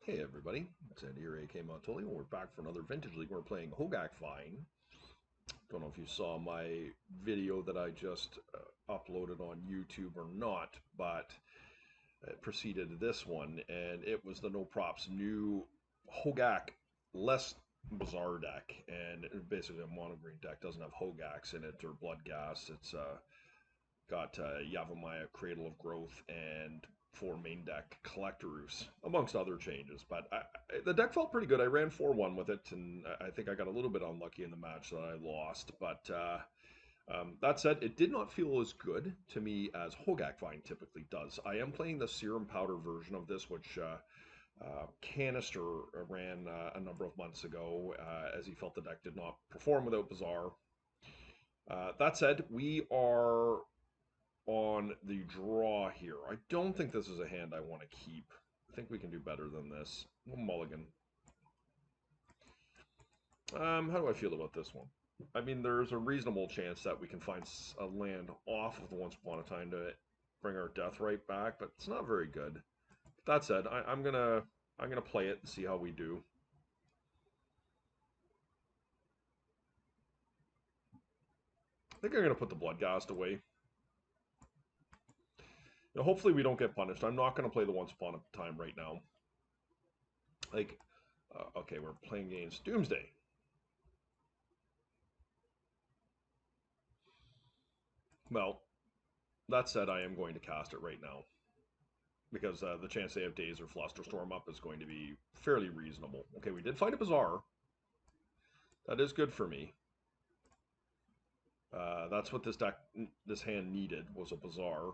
Hey everybody, it's Andy here, AK Montoli. We're back for another Vintage League. We're playing HogaakVine. Don't know if you saw my video that I just uploaded on YouTube or not, but it preceded this one, and it was the No Props new Hogaak less bizarre deck, and basically a mono green deck. Doesn't have Hogaaks in it or Blood Gas. It's got Yavimaya, Cradle of Growth, and four main deck Collectorus, amongst other changes. But the deck felt pretty good. I ran 4-1 with it, and I think I got a little bit unlucky in the match that I lost. But that said, it did not feel as good to me as HogaakVine typically does. I am playing the Serum Powder version of this, which Canister ran a number of months ago, as he felt the deck did not perform without Bazaar. That said, we are on the draw here. I don't think this is a hand I want to keep. I think we can do better than this. Mulligan. How do I feel about this one? I mean, there's a reasonable chance that we can find a land off of the Once Upon a Time to bring our death right back, but it's not very good. That said, I'm gonna play it and see how we do. I think I'm gonna put the Bloodghast away. Now, hopefully we don't get punished. I'm not gonna play the Once Upon a Time right now. Like, okay, we're playing against Doomsday. Well, that said, I am going to cast it right now because the chance they have Daze or Flusterstorm up is going to be fairly reasonable. Okay, we did find a Bazaar. That is good for me. That's what this hand needed, was a Bazaar.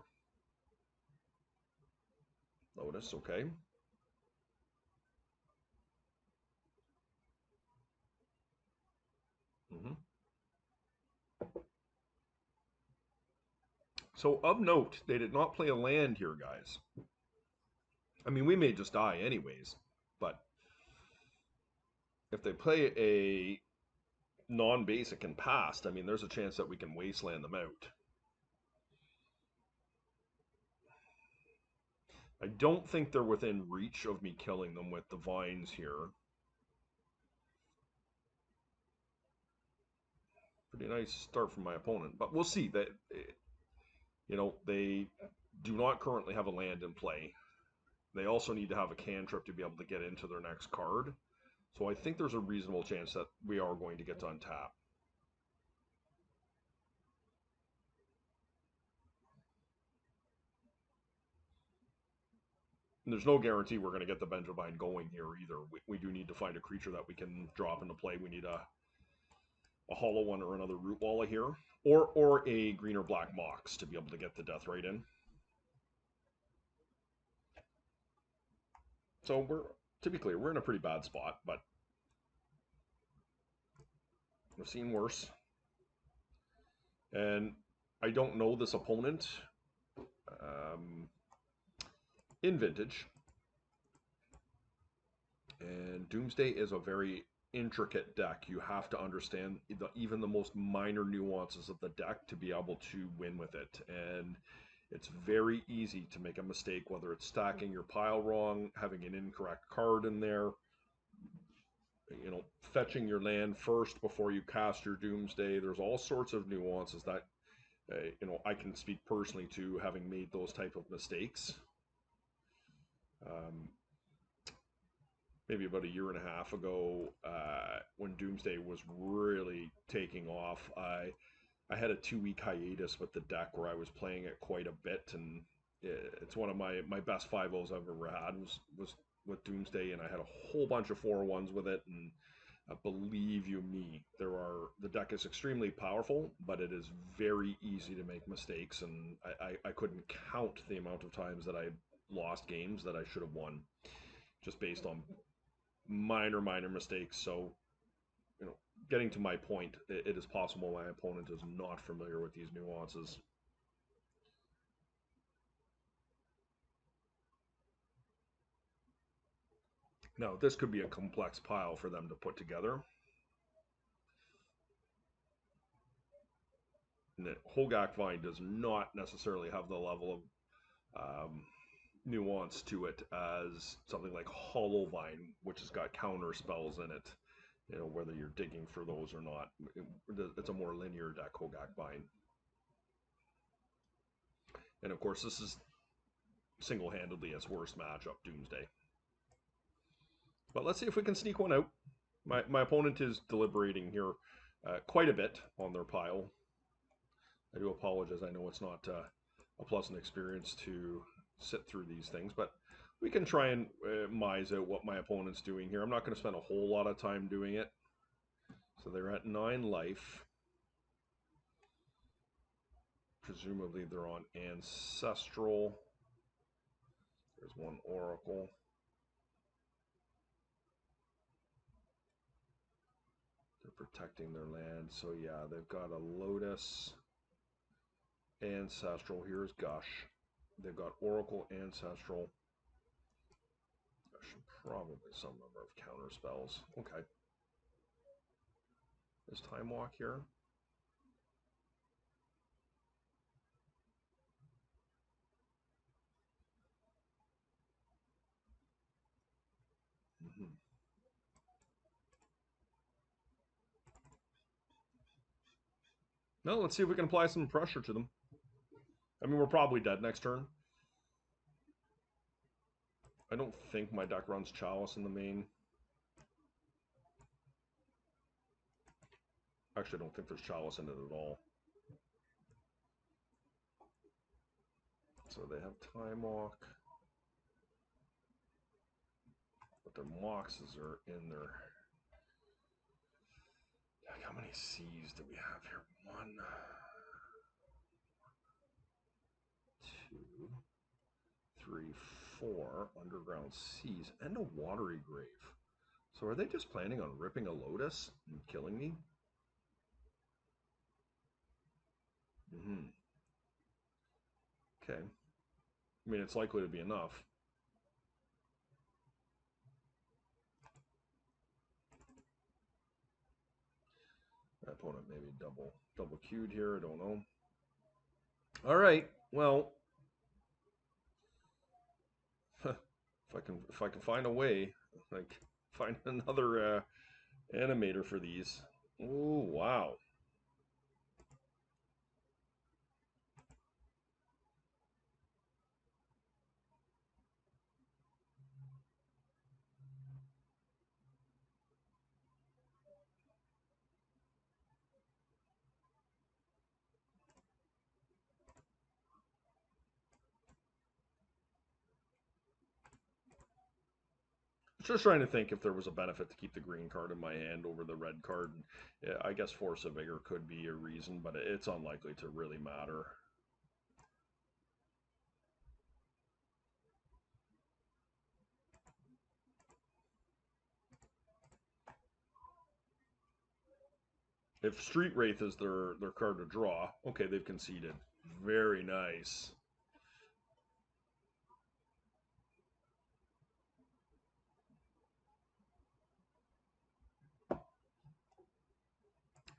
Lotus, okay. Mm-hmm. So of note, they did not play a land here, guys. I mean, we may just die anyways, but if they play a non-basic and passed, I mean, there's a chance that we can wasteland them out. I don't think they're within reach of me killing them with the vines here. Pretty nice start from my opponent, but we'll see. That they do not currently have a land in play. They also need to have a cantrip to be able to get into their next card. So I think there's a reasonable chance that we are going to get to untap. And there's no guarantee we're going to get the Benjavine going here either. We do need to find a creature that we can drop into play. We need a hollow one or another root walla here, or a green or black mox to be able to get the death right in. So to be clear, we're in a pretty bad spot, but we've seen worse. And I don't know this opponent um, in Vintage. And Doomsday is a very intricate deck. You have to understand even the most minor nuances of the deck to be able to win with it. And it's very easy to make a mistake, whether it's stacking your pile wrong, having an incorrect card in there, fetching your land first before you cast your Doomsday. There's all sorts of nuances that, I can speak personally to having made those type of mistakes. Um, Maybe about a year and a half ago, when Doomsday was really taking off, I had a 2 week hiatus with the deck where I was playing it quite a bit, and it's one of my best 5-0s I've ever had was with Doomsday, and I had a whole bunch of 4-1s with it, and believe you me, the deck is extremely powerful, but it is very easy to make mistakes, and I couldn't count the amount of times that I lost games that I should have won just based on minor mistakes. So, you know, getting to my point, it is possible my opponent is not familiar with these nuances. Now, this could be a complex pile for them to put together. And that HogaakVine does not necessarily have the level of nuance to it as something like HogaakVine, which has got counter spells in it. You know, whether you're digging for those or not. It's a more linear deck, HogaakVine. And of course, this is single-handedly its worst matchup, Doomsday. But let's see if we can sneak one out. My opponent is deliberating here quite a bit on their pile. I do apologize. I know it's not a pleasant experience to sit through these things, but we can try and mise out what my opponent's doing here. I'm not going to spend a whole lot of time doing it. So they're at 9 life. Presumably they're on Ancestral. There's one Oracle. They're protecting their land. So yeah, they've got a Lotus, Ancestral. Here's Gush. They've got Oracle, Ancestral. Gush, probably some number of counter spells. Okay. Is Time Walk here? Mm-hmm. No, let's see if we can apply some pressure to them. I mean, we're probably dead next turn. I don't think my deck runs Chalice in the main. Actually, I don't think there's Chalice in it at all. So they have Time Walk. But their Moxes are in there. How many C's do we have here? 1, 2, 3, 4 underground C's and a Watery Grave. So are they just planning on ripping a Lotus and killing me? Mm-hmm. Okay. I mean, it's likely to be enough. My opponent maybe double queued here. I don't know. All right. Well, if I can find a way, like find another animator for these. Oh wow. Just trying to think if there was a benefit to keep the green card in my hand over the red card. Yeah, I guess Force of Vigor could be a reason, but it's unlikely to really matter. If Street Wraith is their card to draw, okay, they've conceded. Very nice.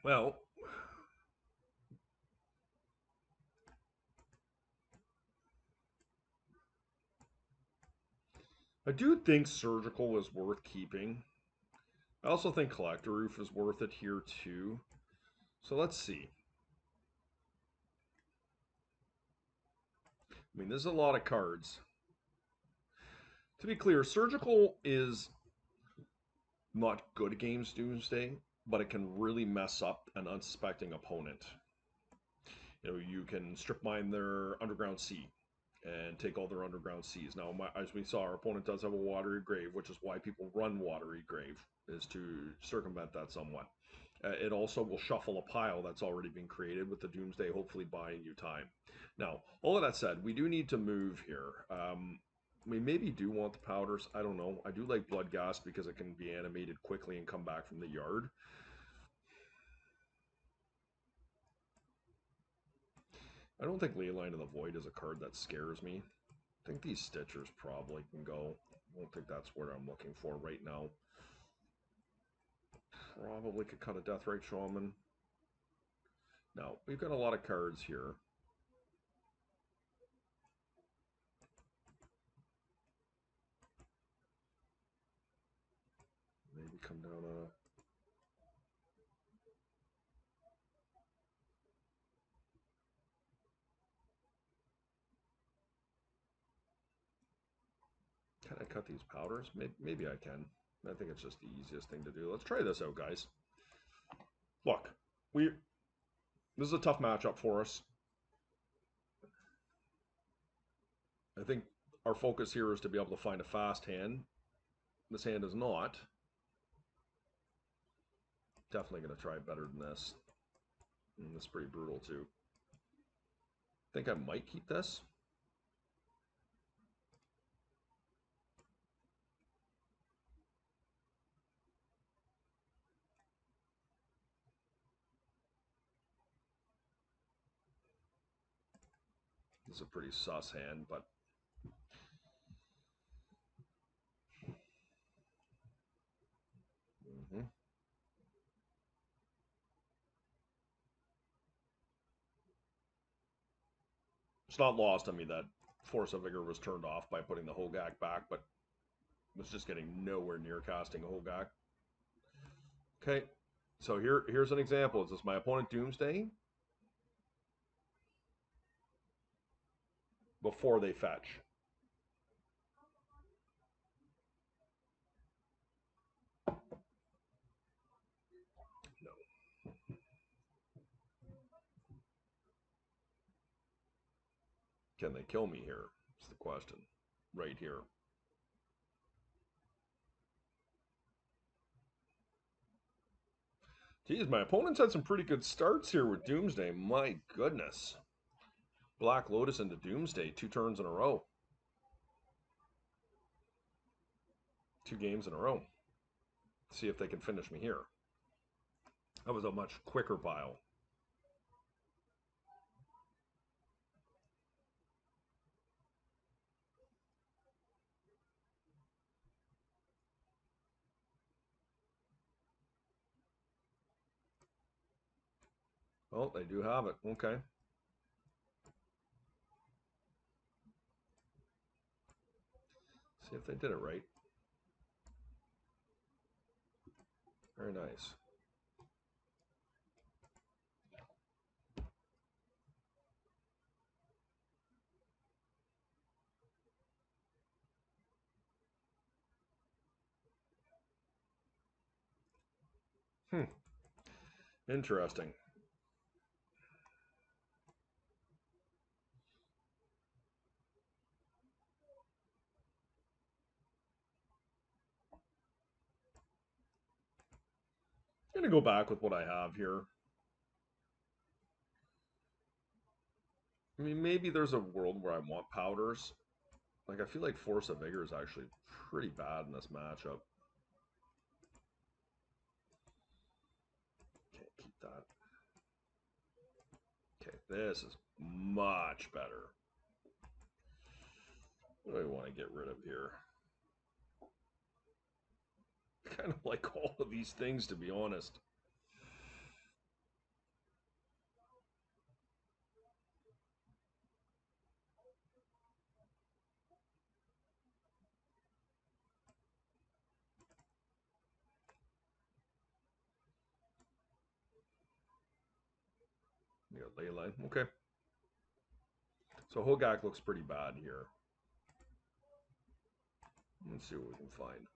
Well, I do think Surgical is worth keeping. I also think Collector Roof is worth it here too. So let's see. I mean, there's a lot of cards. To be clear, Surgical is not good against Doomsday, but it can really mess up an unsuspecting opponent. You know, you can strip mine their Underground Sea and take all their Underground Seas. Now, as we saw, our opponent does have a Watery Grave, which is why people run Watery Grave, is to circumvent that somewhat. It also will shuffle a pile that's already been created with the Doomsday, hopefully buying you time. Now, all of that said, we do need to move here. We maybe do want the powders. I don't know. I do like Bloodghast because it can be animated quickly and come back from the yard. I don't think Leyline of the Void is a card that scares me. I think these Stitchers probably can go. I don't think that's what I'm looking for right now. Probably could cut a Deathrite Shaman. Now, we've got a lot of cards here. Come down on a... Can I cut these powders? Maybe I can. I think it's just the easiest thing to do. Let's try this out, guys. Look, this is a tough matchup for us. I think our focus here is to be able to find a fast hand. This hand is not. Definitely going to try better than this. And this is pretty brutal, too. I think I might keep this. This is a pretty sus hand, but... It's not lost on me that Force of Vigor was turned off by putting the Hogaak back, but was just getting nowhere near casting a Hogaak. Okay, so here's an example. Is this my opponent Doomsday? Before they fetch. No. Can they kill me here? That's the question. Right here. Geez, my opponent's had some pretty good starts here with Doomsday. My goodness. Black Lotus into Doomsday 2 turns in a row. 2 games in a row. See if they can finish me here. That was a much quicker pile. Oh, they do have it. Okay. See if they did it right. Very nice. Interesting. I'm going to go back with what I have here. I mean, maybe there's a world where I want powders. Like, I feel like Force of Vigor is actually pretty bad in this matchup. Can't keep that. Okay, this is much better. What do I want to get rid of here? Kind of like all of these things, to be honest. You got Leyline. Okay. So Hogaak looks pretty bad here. Let's see what we can find.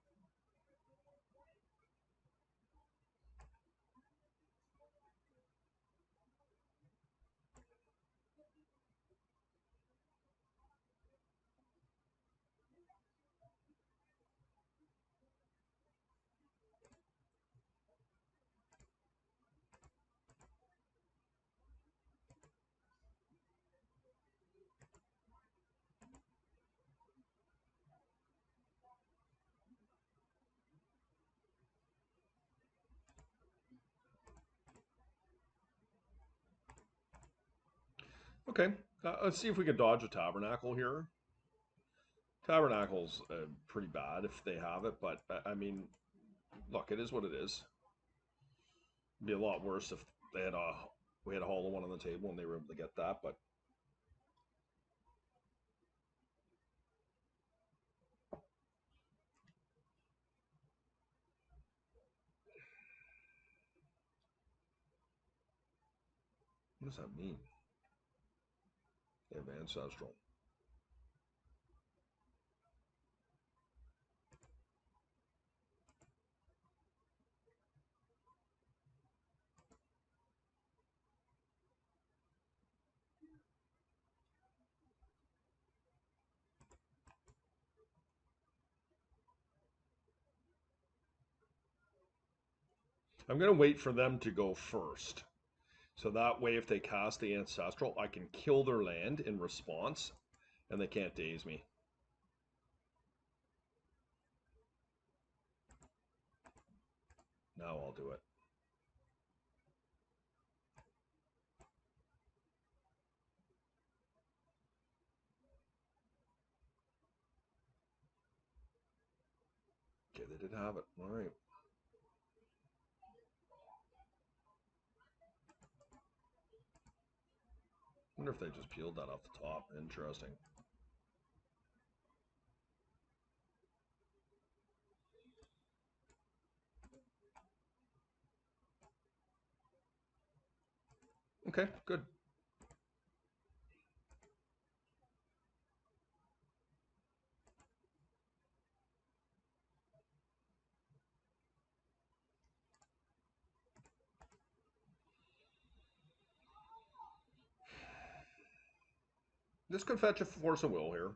Okay, let's see if we can dodge a Tabernacle here. Tabernacle's pretty bad if they have it, but I mean, look, it is what it is. It'd be a lot worse if they had we had a hollow one on the table and they were able to get that, but does that mean? They have Ancestral. I'm going to wait for them to go first. So that way, if they cast the Ancestral, I can kill their land in response, and they can't daze me. Now I'll do it. Okay, they did have it. All right. I wonder if they just peeled that off the top. Interesting. Okay, good. This could fetch a Force of Will here.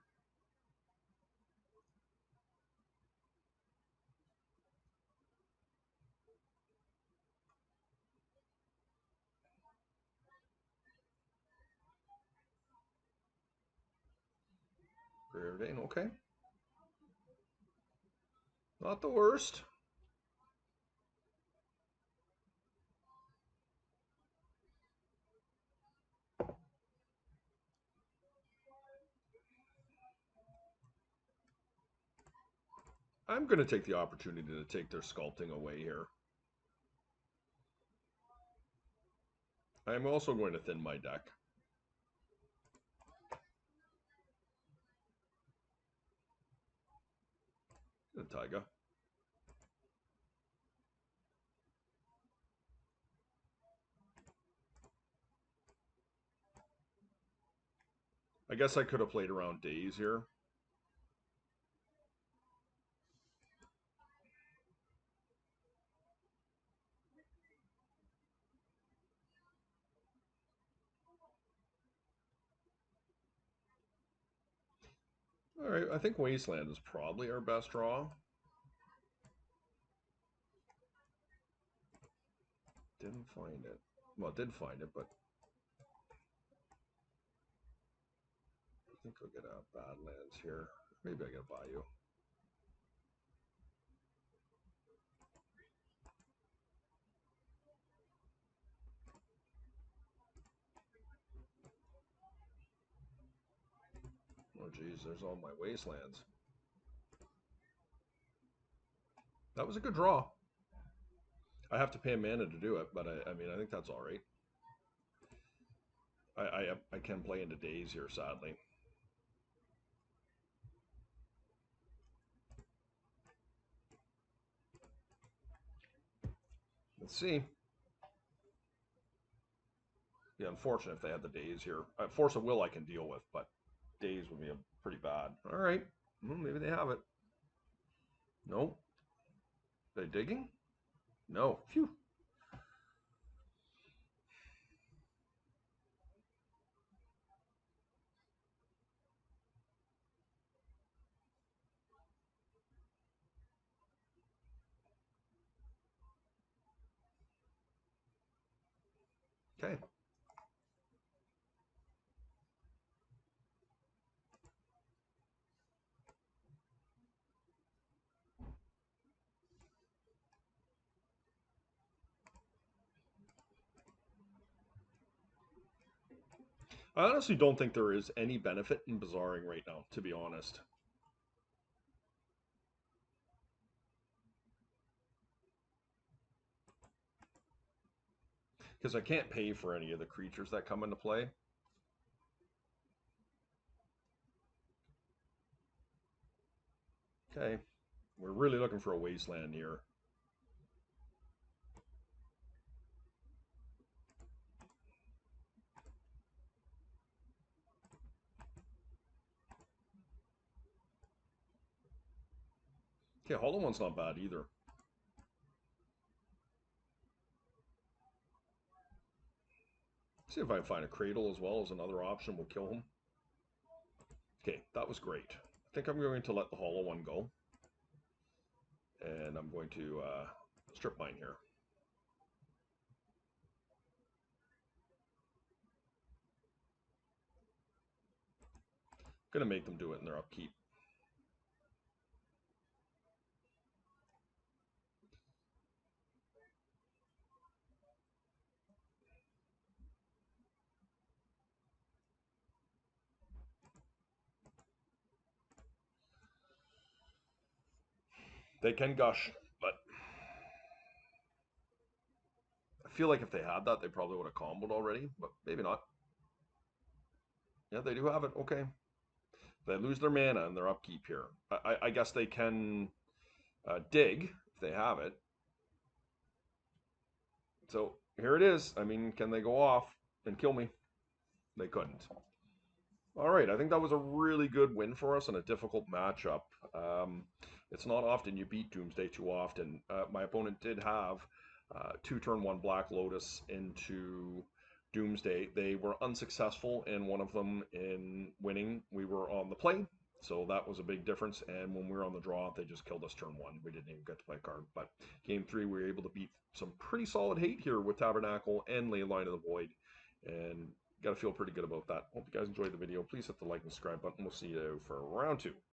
Preordain, okay. Not the worst. I'm going to take the opportunity to take their sculpting away here. I'm also going to thin my deck. Good Taiga. I guess I could have played around days here. All right, I think Wasteland is probably our best draw. Didn't find it. Well, did find it, but I think I'll get a Badlands here. Maybe I get a Bayou. Oh, geez, there's all my Wastelands. That was a good draw. I have to pay a mana to do it, but I mean, I think that's all right. I can play into days here, sadly. Let's see. Yeah, unfortunate if they had the days here. Force of Will I can deal with, but days would be pretty bad. All right. Well, maybe they have it. Nope. Are they digging? No. Phew. Okay. I honestly don't think there is any benefit in bazaring right now, to be honest. Because I can't pay for any of the creatures that come into play. Okay. We're really looking for a Wasteland here. Okay, hollow one's not bad either. See if I can find a cradle as well as another option. We'll kill him. Okay, that was great. I think I'm going to let the hollow one go. And I'm going to strip mine here. Going to make them do it in their upkeep. They can gush, but I feel like if they had that, they probably would have comboed already, but maybe not. Yeah, they do have it. Okay. They lose their mana and their upkeep here. I guess they can dig if they have it. So here it is. I mean, can they go off and kill me? They couldn't. All right, I think that was a really good win for us in a difficult matchup. Um, it's not often you beat Doomsday too often. My opponent did have two turn one Black Lotus into Doomsday. They were unsuccessful in one of them in winning. We were on the play, so that was a big difference. And when we were on the draw, they just killed us turn one. We didn't even get to play a card. But game three, we were able to beat some pretty solid hate here with Tabernacle and Leyline of the Void. And got to feel pretty good about that. Hope you guys enjoyed the video. Please hit the like and subscribe button. We'll see you for round two.